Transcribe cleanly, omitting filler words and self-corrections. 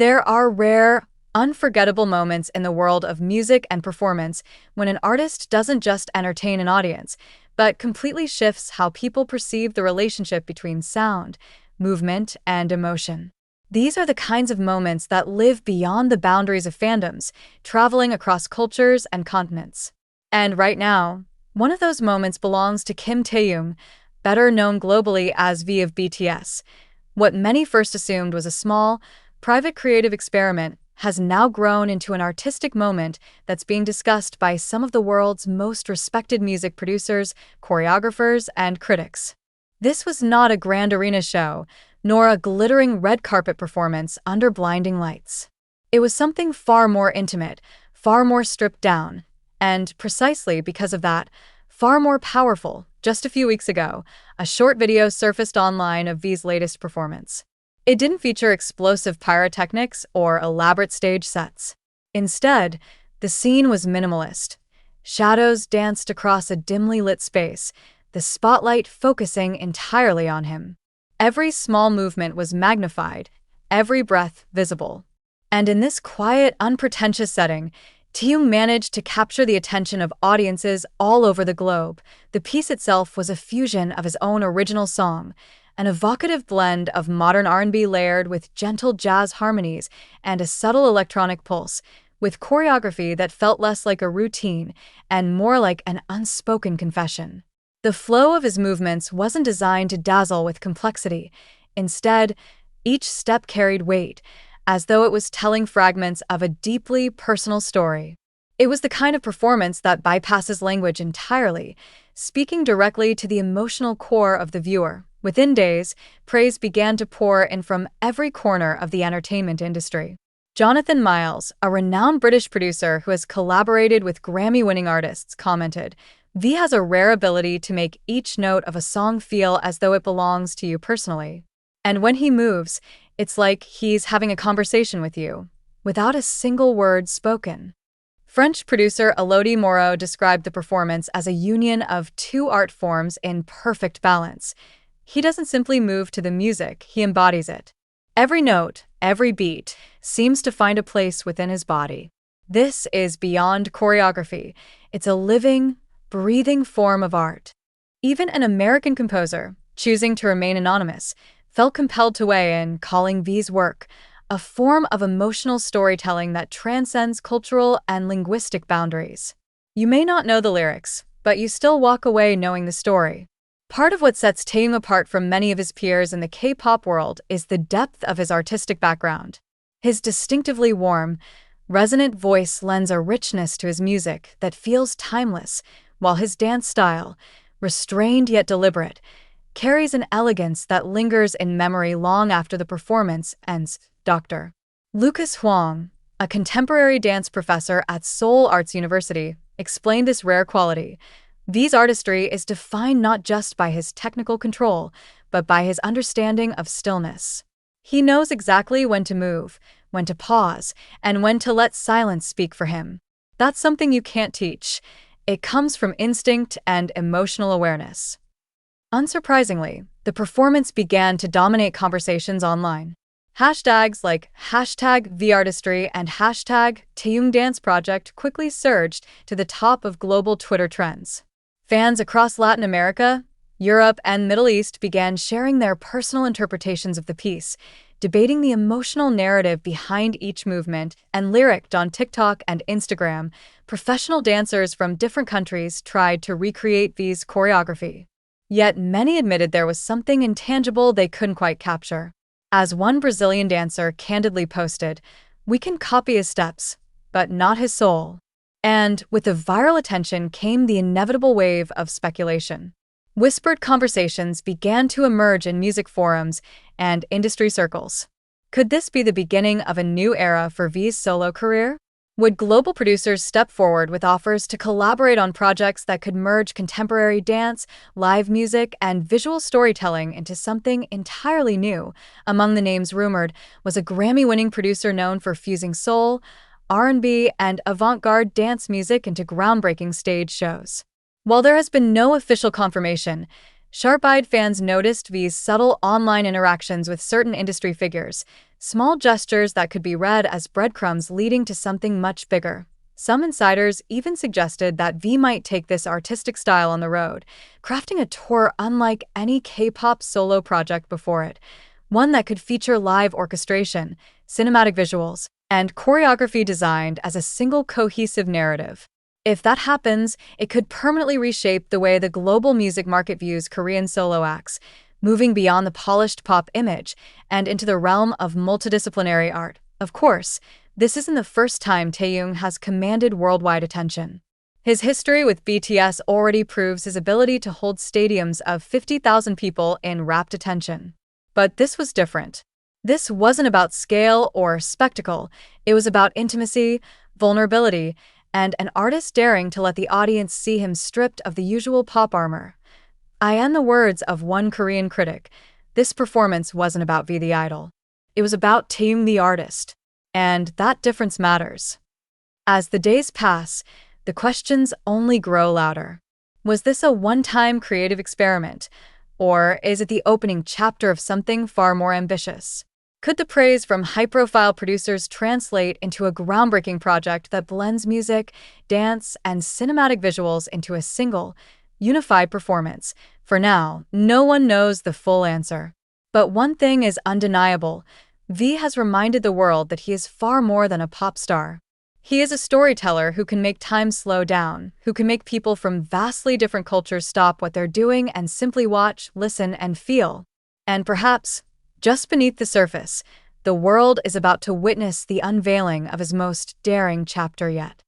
There are rare, unforgettable moments in the world of music and performance when an artist doesn't just entertain an audience, but completely shifts how people perceive the relationship between sound, movement, and emotion. These are the kinds of moments that live beyond the boundaries of fandoms, traveling across cultures and continents. And right now, one of those moments belongs to Kim Taehyung, better known globally as V of BTS. What many first assumed was a small, private creative experiment has now grown into an artistic moment that's being discussed by some of the world's most respected music producers, choreographers, and critics. This was not a grand arena show, nor a glittering red carpet performance under blinding lights. It was something far more intimate, far more stripped down, and, precisely because of that, far more powerful. Just a few weeks ago, a short video surfaced online of V's latest performance. It didn't feature explosive pyrotechnics or elaborate stage sets. Instead, the scene was minimalist. Shadows danced across a dimly lit space, the spotlight focusing entirely on him. Every small movement was magnified, every breath visible. And in this quiet, unpretentious setting, Taehyung managed to capture the attention of audiences all over the globe. The piece itself was a fusion of his own original song, an evocative blend of modern R&B layered with gentle jazz harmonies and a subtle electronic pulse, with choreography that felt less like a routine and more like an unspoken confession. The flow of his movements wasn't designed to dazzle with complexity. Instead, each step carried weight, as though it was telling fragments of a deeply personal story. It was the kind of performance that bypasses language entirely, speaking directly to the emotional core of the viewer. Within days, praise began to pour in from every corner of the entertainment industry. Jonathan Miles, a renowned British producer who has collaborated with Grammy-winning artists, commented, "V has a rare ability to make each note of a song feel as though it belongs to you personally. And when he moves, it's like he's having a conversation with you, without a single word spoken." French producer Elodie Moreau described the performance as a union of two art forms in perfect balance. He doesn't simply move to the music, he embodies it. Every note, every beat, seems to find a place within his body. This is beyond choreography. It's a living, breathing form of art. Even an American composer, choosing to remain anonymous, felt compelled to weigh in, calling V's work a form of emotional storytelling that transcends cultural and linguistic boundaries. You may not know the lyrics, but you still walk away knowing the story. Part of what sets Taehyung apart from many of his peers in the K-pop world is the depth of his artistic background. His distinctively warm, resonant voice lends a richness to his music that feels timeless, while his dance style, restrained yet deliberate, carries an elegance that lingers in memory long after the performance ends. Dr. Lucas Huang, a contemporary dance professor at Seoul Arts University, explained this rare quality. V's artistry is defined not just by his technical control, but by his understanding of stillness. He knows exactly when to move, when to pause, and when to let silence speak for him. That's something you can't teach. It comes from instinct and emotional awareness. Unsurprisingly, the performance began to dominate conversations online. Hashtags like #VArtistry and #TaehyungDanceProject quickly surged to the top of global Twitter trends. Fans across Latin America, Europe, and Middle East began sharing their personal interpretations of the piece, debating the emotional narrative behind each movement and lyric. On TikTok and Instagram, professional dancers from different countries tried to recreate V's choreography. Yet many admitted there was something intangible they couldn't quite capture. As one Brazilian dancer candidly posted, "We can copy his steps, but not his soul." And with the viral attention came the inevitable wave of speculation. Whispered conversations began to emerge in music forums and industry circles. Could this be the beginning of a new era for V's solo career? Would global producers step forward with offers to collaborate on projects that could merge contemporary dance, live music, and visual storytelling into something entirely new? Among the names rumored was a Grammy-winning producer known for fusing soul, R&B, and avant-garde dance music into groundbreaking stage shows. While there has been no official confirmation, sharp-eyed fans noticed V's subtle online interactions with certain industry figures, Small gestures that could be read as breadcrumbs leading to something much bigger. Some insiders even suggested that V might take this artistic style on the road, crafting a tour unlike any K-pop solo project before it, one that could feature live orchestration, cinematic visuals, and choreography designed as a single cohesive narrative. If that happens, it could permanently reshape the way the global music market views Korean solo acts, moving beyond the polished pop image and into the realm of multidisciplinary art. Of course, this isn't the first time Taeyong has commanded worldwide attention. His history with BTS already proves his ability to hold stadiums of 50,000 people in rapt attention. But this was different. This wasn't about scale or spectacle. It was about intimacy, vulnerability, and an artist daring to let the audience see him stripped of the usual pop armor. In the words of one Korean critic, this performance wasn't about V the idol. It was about Taeyong the artist. And that difference matters. As the days pass, the questions only grow louder. Was this a one-time creative experiment? Or is it the opening chapter of something far more ambitious? Could the praise from high-profile producers translate into a groundbreaking project that blends music, dance, and cinematic visuals into a single, unified performance? For now, no one knows the full answer. But one thing is undeniable. V has reminded the world that he is far more than a pop star. He is a storyteller who can make time slow down, who can make people from vastly different cultures stop what they're doing and simply watch, listen, and feel. And perhaps, just beneath the surface, the world is about to witness the unveiling of his most daring chapter yet.